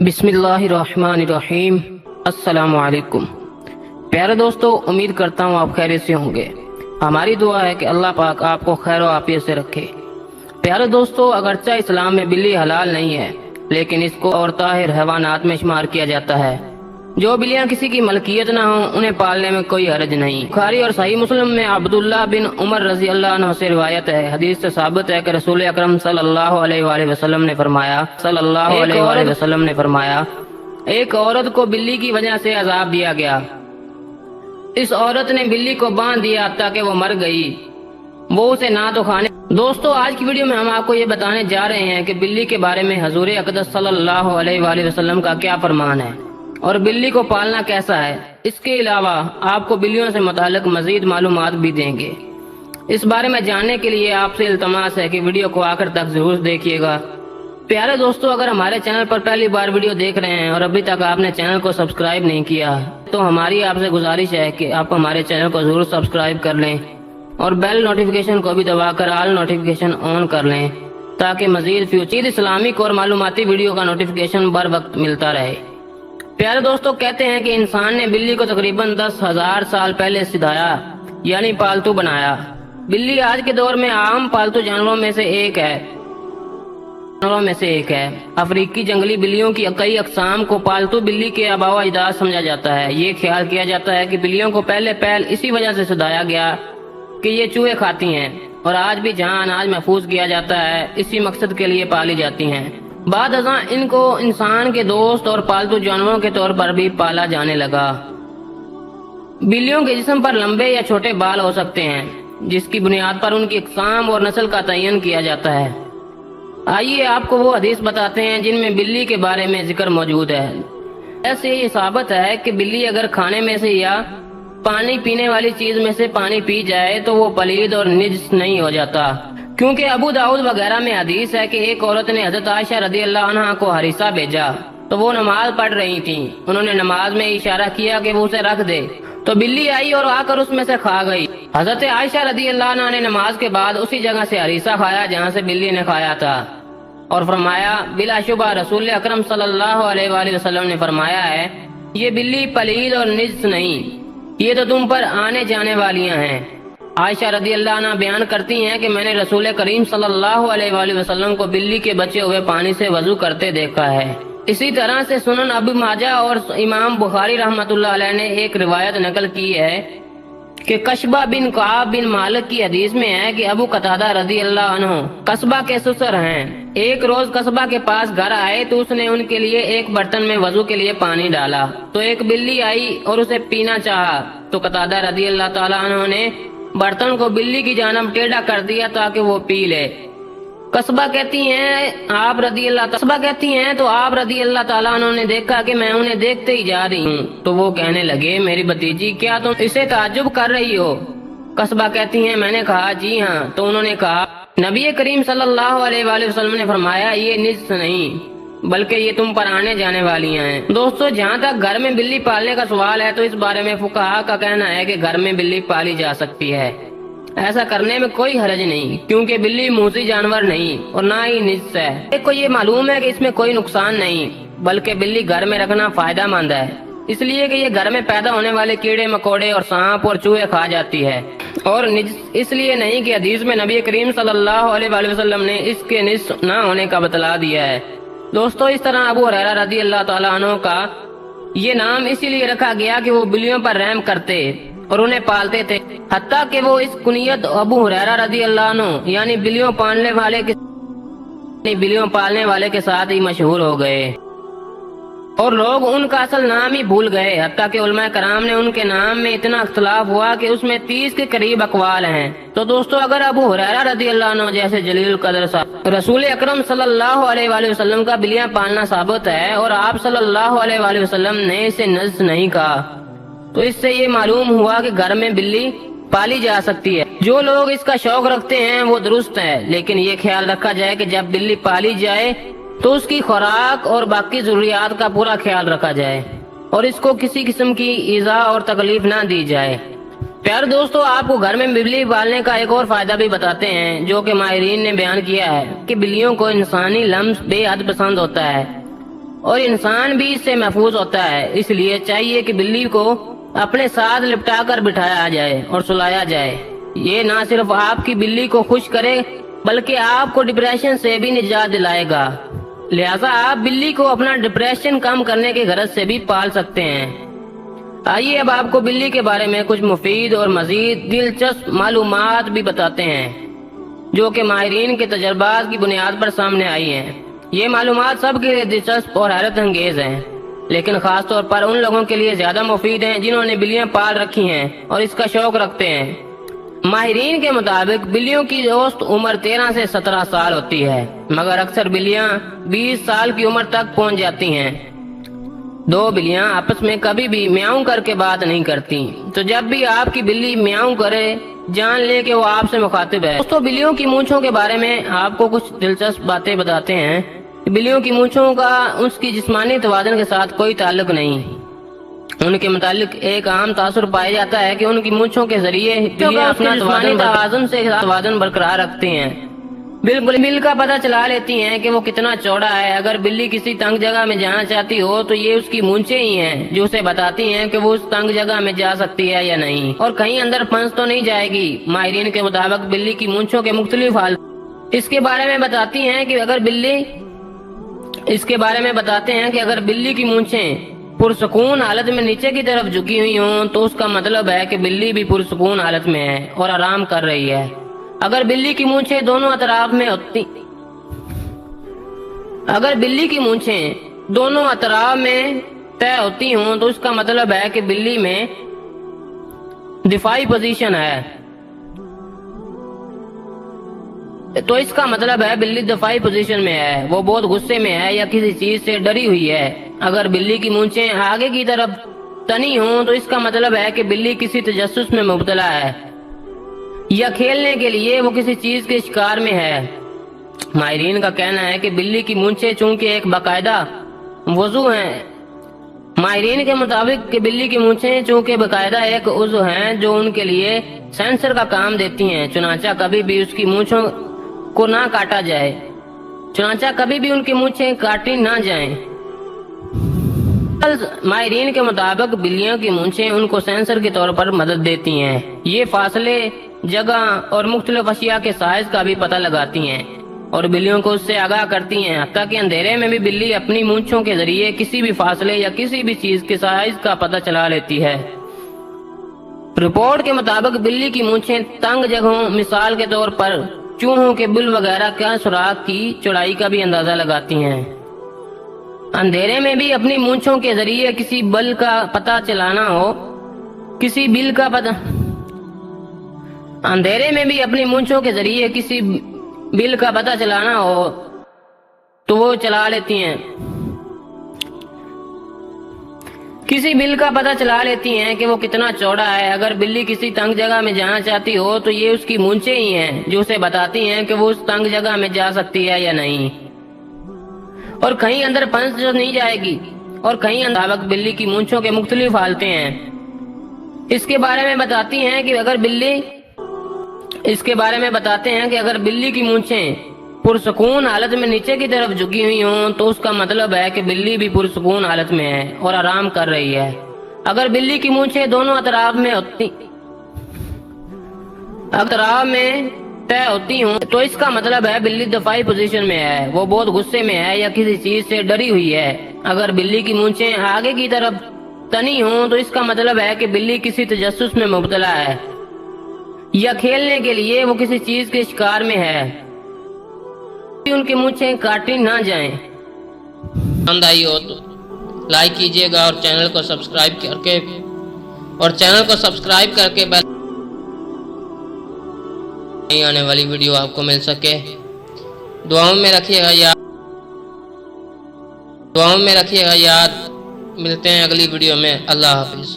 बिस्मिल्लाहिर्रहमानिर्रहीम। अस्सलाम वालेकुम। प्यारे दोस्तों, उम्मीद करता हूँ आप खैरियत से होंगे। हमारी दुआ है कि अल्लाह पाक आपको खैर आफियत से रखे। प्यारे दोस्तों, अगरचा इस्लाम में बिल्ली हलाल नहीं है, लेकिन इसको और ताहिर हैवानात में शुमार किया जाता है। जो बिल्लियां किसी की मलकियत ना हो उन्हें पालने में कोई हर्ज नहीं। बुखारी और सही मुस्लिम में अब्दुल्लाह बिन उमर रजी अल्लाह अन्हु से रिवायत है, हदीस से साबित है कि रसूल अकरम सल्लल्लाहु अलैहि वसल्लम ने फरमाया, एक औरत को बिल्ली की वजह से अजाब दिया गया। इस औरत ने बिल्ली को बांध दिया ताकि वो मर गई। वो उसे ना तो खाने। दोस्तों, आज की वीडियो में हम आपको ये बताने जा रहे हैं कि बिल्ली के बारे में हजूर अक़दस सल्लल्लाहु अलैहि वसल्लम का क्या फरमान है और बिल्ली को पालना कैसा है। इसके अलावा आपको बिल्लियों से मुताल्लिक मजीद मालूमात भी देंगे। इस बारे में जानने के लिए आपसे इल्तमास है कि वीडियो को आखिर तक जरूर देखिएगा। प्यारे दोस्तों, अगर हमारे चैनल पर पहली बार वीडियो देख रहे हैं और अभी तक आपने चैनल को सब्सक्राइब नहीं किया तो हमारी आपसे गुजारिश है कि आप हमारे चैनल को जरूर सब्सक्राइब कर लें और बेल नोटिफिकेशन को भी दबाकर ऑल नोटिफिकेशन ऑन कर लें ताकि मजीद फ्यूचर इस्लामिक और मालूमाती वीडियो का नोटिफिकेशन बर वक्त मिलता रहे। प्यारे दोस्तों, कहते हैं कि इंसान ने बिल्ली को तकरीबन 10,000 साल पहले सिधाया यानी पालतू बनाया। बिल्ली आज के दौर में आम पालतू जानवरों में से एक है। अफ्रीकी जंगली बिल्लियों की कई अकसाम को पालतू बिल्ली के आबाओ अजदाद समझा जाता है। ये ख्याल किया जाता है कि बिल्लियों को पहले इसी वजह से सिधाया गया कि ये चूहे खाती हैं और आज भी जहाँ अनाज महफूज किया जाता है इसी मकसद के लिए पाली जाती हैं। बाद अज़ां इनको इंसान के दोस्त और पालतू जानवरों के तौर पर भी पाला जाने लगा। बिल्लियों के जिस्म पर लंबे या छोटे बाल हो सकते हैं जिसकी बुनियाद पर उनकी अक़साम और नस्ल का तयन किया जाता है। आइए आपको वो हदीस बताते हैं जिनमें बिल्ली के बारे में जिक्र मौजूद है। ऐसे ये साबित है कि बिल्ली अगर खाने में से या पानी पीने वाली चीज में से पानी पी जाए तो वो पलीद और निजस नहीं हो जाता, क्योंकि अबू दाऊद वगैरह में हदीस है कि एक औरत ने हजरत आयशा रदी अल्लाह अन्हा को हरीसा भेजा तो वो नमाज पढ़ रही थी। उन्होंने नमाज में इशारा किया कि वो उसे रख दे तो बिल्ली आई और आकर उसमें से खा गई। हजरत आयशा रदी अल्लाह अन्हा ने नमाज के बाद उसी जगह से हरीसा खाया जहाँ से बिल्ली ने खाया था और फरमाया, बिलाशुबा रसूल अकरम सल्लल्लाहु अलैहि वसल्लम ने फरमाया है, ये बिल्ली पलीद और निजस नहीं, ये तो तुम पर आने जाने वालियां हैं। आयशा रदी अल्लाह अन्हा बयान करती हैं कि मैंने रसूल करीम सल्लल्लाहु अलैहि वसल्लम को बिल्ली के बचे हुए पानी से वजू करते देखा है। इसी तरह से सुनन अबू माजा और इमाम बुखारी रहमतुल्लाह अलैह ने एक रिवायत नकल की है कि कशबा बिन काब बिन मालिक की हदीस में है कि अबू कतादा रदी अल्लाह अन्हु कस्बा के ससुर हैं। एक रोज कस्बा के पास घर आए तो उसने उनके लिए एक बर्तन में वजू के लिए पानी डाला तो एक बिल्ली आई और उसे पीना चाहा तो कतादा रदी अल्लाह ताला अन्हु ने बर्तन को बिल्ली की जानब टेढ़ा कर दिया ताकि वो पी ले। कस्बा कहती हैं तो आप रदी अल्लाह ताला अन्हु ने देखा कि मैं उन्हें देखते ही जा रही हूँ तो वो कहने लगे, मेरी भतीजी क्या तुम इसे ताज्जुब कर रही हो? कस्बा कहती हैं, मैंने कहा जी हाँ। तो उन्होंने कहा, नबी करीम सल्लल्लाहु अलैहि वसल्लम ने फरमाया, ये निजस नहीं बल्कि ये तुम पर आने जाने वाली हैं। दोस्तों, जहाँ तक घर में बिल्ली पालने का सवाल है तो इस बारे में फुकाहा का कहना है कि घर में बिल्ली पाली जा सकती है। ऐसा करने में कोई हरज नहीं, क्योंकि बिल्ली मूसी जानवर नहीं और ना ही निजस है। देखो, ये मालूम है कि इसमें कोई नुकसान नहीं, बल्कि बिल्ली घर में रखना फायदा मंद है, इसलिए कि ये घर में पैदा होने वाले कीड़े मकोड़े और सांप और चूहे खा जाती है, और निजस इसलिए नहीं कि हदीस में नबी करीम सल्लल्लाहु अलैहि वसल्लम ने इसके निजस न होने का बतला दिया है। दोस्तों, इस तरह अबू हुरैरा रदी अल्लाह ताला अन्हु का ये नाम इसीलिए रखा गया कि वो बिल्लियों पर रहम करते और उन्हें पालते थे, हत्ता कि वो इस कुनियत अबू हुरैरा रदी अल्लाह अन्हु यानी बिल्लियों पालने वाले के साथ ही मशहूर हो गए और लोग उनका असल नाम ही भूल गए। हत्ता कि उलमा कराम ने उनके नाम में इतना इख्तलाफ हुआ कि उसमें 30 के करीब अकवाल हैं। तो दोस्तों, अगर अबू हुरैरा रदी अल्लाह अन्हु जैसे जलील कदर साहब रसूल अकरम सल्लल्लाहु अलैहि वसल्लम का बिल्लियां पालना साबित है और आप सल्लल्लाहु अलैहि वसल्लम ने इसे नजस नहीं कहा, तो इससे ये मालूम हुआ कि घर में बिल्ली पाली जा सकती है। जो लोग इसका शौक रखते हैं वो दुरुस्त है, लेकिन ये ख्याल रखा जाए कि जब बिल्ली पाली जाए तो उसकी खुराक और बाकी जरूरियात का पूरा ख्याल रखा जाए और इसको किसी किस्म की ईजा और तकलीफ ना दी जाए। प्यारे दोस्तों, आपको घर में बिल्ली पालने का एक और फायदा भी बताते हैं जो कि माहिरीन ने बयान किया है कि बिल्लियों को इंसानी लम्स बेहद पसंद होता है। اور انسان بھی اس سے محفوظ ہوتا ہے۔ اس لیے چاہیے کہ بلی کو اپنے ساتھ لپٹا کر بٹھایا جائے اور سلایا جائے۔ یہ نہ صرف آپ کی بلی کو خوش کرے بلکہ آپ کو ڈپریشن سے بھی نجات دلائے گا۔ لہٰذا آپ بلی کو اپنا ڈپریشن کم کرنے کے غرض سے بھی پال سکتے ہیں۔ آئیے اب آپ کو بلی کے بارے میں کچھ مفید اور مزید دلچسپ معلومات بھی بتاتے ہیں جو کہ ماہرین کے تجربات کی بنیاد پر سامنے آئی ہیں۔ یہ معلومات سب کے لیے دلچسپ اور حیرت انگیز ہیں، لیکن خاص طور پر ان لوگوں کے لیے زیادہ مفید ہیں جنہوں نے بلیاں پال رکھی ہیں اور اس کا شوق رکھتے ہیں۔ ماہرین کے مطابق بلیوں کی اوسط عمر 13 سے 17 سال ہوتی ہے، مگر اکثر بلیاں 20 سال کی عمر تک پہنچ جاتی ہیں۔ دو بلیاں آپس میں کبھی بھی میاؤں کر کے بات نہیں کرتی، تو جب بھی آپ کی بلی میاؤں کرے جان لے کہ وہ آپ سے مخاطب ہے۔ دوستو، بلیوں کی مونچھوں کے بارے میں آپ کو کچھ دلچسپ باتیں بتاتے ہیں۔ بلیوں کی مونچھوں کا اس کی جسمانی توازن کے ساتھ کوئی تعلق نہیں۔ ان کے متعلق ایک عام تاثر پایا جاتا ہے کہ ان کی مونچھوں کے ذریعے بلیاں اپنا توازن برقرار رکھتی ہیں۔ بل کا پتہ چلا لیتی ہیں کہ وہ کتنا چوڑا ہے۔ اگر بلی کسی تنگ جگہ میں جانا چاہتی ہو تو یہ اس کی مونچھیں ہی ہیں جو اسے بتاتی ہیں کہ وہ اس تنگ جگہ میں جا سکتی ہے یا نہیں، اور کہیں اندر پھنس تو نہیں جائے گی۔ ماہرین کے مطابق بلی کی مونچھوں کے مختلف حال اس کے بارے میں بتاتے ہیں کہ اگر بلی کی مونچھیں پرسکون حالت میں نیچے کی طرف جھکی ہوئی ہوں تو اس کا مطلب ہے کہ بلی بھی پرسکون حالت میں ہے اور آرام کر رہی ہے۔ اگر بلی کی مونچھیں دونوں اطراف میں طے ہوتی ہوں تو اس کا مطلب ہے کہ بلی میں دفاعی پوزیشن ہے۔ تو اس کا مطلب ہے بلی دفاعی پوزیشن میں ہے، وہ بہت غصے میں ہے یا کسی چیز سے ڈری ہوئی ہے۔ اگر بلی کی مونچھیں آگے کی طرف تنی ہوں تو اس کا مطلب ہے کہ بلی کسی تجسس میں مبتلا ہے یا کھیلنے کے لیے وہ کسی چیز کے شکار میں ہے۔ ماہرین کا کہنا ہے کہ بلی کی مونچھیں چونکہ ایک باقاعدہ عضو ہیں۔ ماہرین کے مطابق کہ بلی کی مونچھیں چونکہ باقاعدہ ایک عضو ہیں جو ان کے لیے سینسر کا کام دیتی ہیں، چنانچہ کبھی بھی اس کی مونچھوں کو نہ کاٹا جائے، ان کی مونچھیں کاٹی نہ جائیں۔ ماہرین کے مطابق بلیوں کی مونچھیں ان کو سینسر کے طور پر مدد دیتی ہیں۔ یہ فاصلے، جگہ اور مختلف اشیاء کے سائز کا بھی پتہ لگاتی ہیں اور بلیوں کو اس سے آگاہ کرتی ہیں۔ حتیٰ کہ اندھیرے میں بھی بلی اپنی مونچھوں کے ذریعے کسی بھی فاصلے یا کسی بھی چیز کے سائز کا پتہ چلا لیتی ہے۔ رپورٹ کے مطابق بلی کی مونچھیں تنگ جگہوں، مثال کے طور پر چوہوں کے بل وغیرہ کا سوراخ کی چوڑائی کا بھی اندازہ لگاتی ہیں۔ اندھیرے میں بھی اپنی مونچھوں کے ذریعے کسی بل کا پتہ چلانا ہو تو وہ چلا لیتی ہیں۔ کسی بل کا پتہ چلا لیتی ہیں کہ وہ کتنا چوڑا ہے۔ اگر بلی کسی تنگ جگہ میں جانا چاہتی ہو تو یہ اس کی مونچھیں ہی ہیں جو اسے بتاتی ہیں کہ وہ اس تنگ جگہ میں جا سکتی ہے یا نہیں، اور کہیں اندر پھنس تو نہیں جائے گی۔ اور کہیں اندر بلی کی مونچھوں کے مختلف حالتیں ہیں۔ اس کے بارے میں بتاتے ہیں کہ اگر بلی کی مونچھیں پرسکون حالت میں نیچے کی طرف جھکی ہوئی ہوں تو اس کا مطلب ہے کہ بلی بھی پرسکون حالت میں ہے اور آرام کر رہی ہے۔ اگر بلی کی مونچھیں دونوں اطراف میں طے ہوتی ہوں تو اس کا مطلب ہے بلی دفاعی پوزیشن میں ہے، وہ بہت غصے میں ہے یا کسی چیز سے ڈری ہوئی ہے۔ اگر بلی کی مونچھیں آگے کی طرف تنی ہوں تو اس کا مطلب ہے کہ بلی کسی تجسس میں مبتلا ہے یا کھیلنے کے لیے وہ کسی چیز کے شکار میں ہے۔ ان کی مونچھیں کاٹی نہ جائیں۔ پسند آئی ہو تو لائک کیجیے گا اور چینل کو سبسکرائب کر کے نئی آنے والی ویڈیو آپ کو مل سکے۔ دعاؤں میں رکھیے گا یاد۔ ملتے ہیں اگلی ویڈیو میں۔ اللہ حافظ۔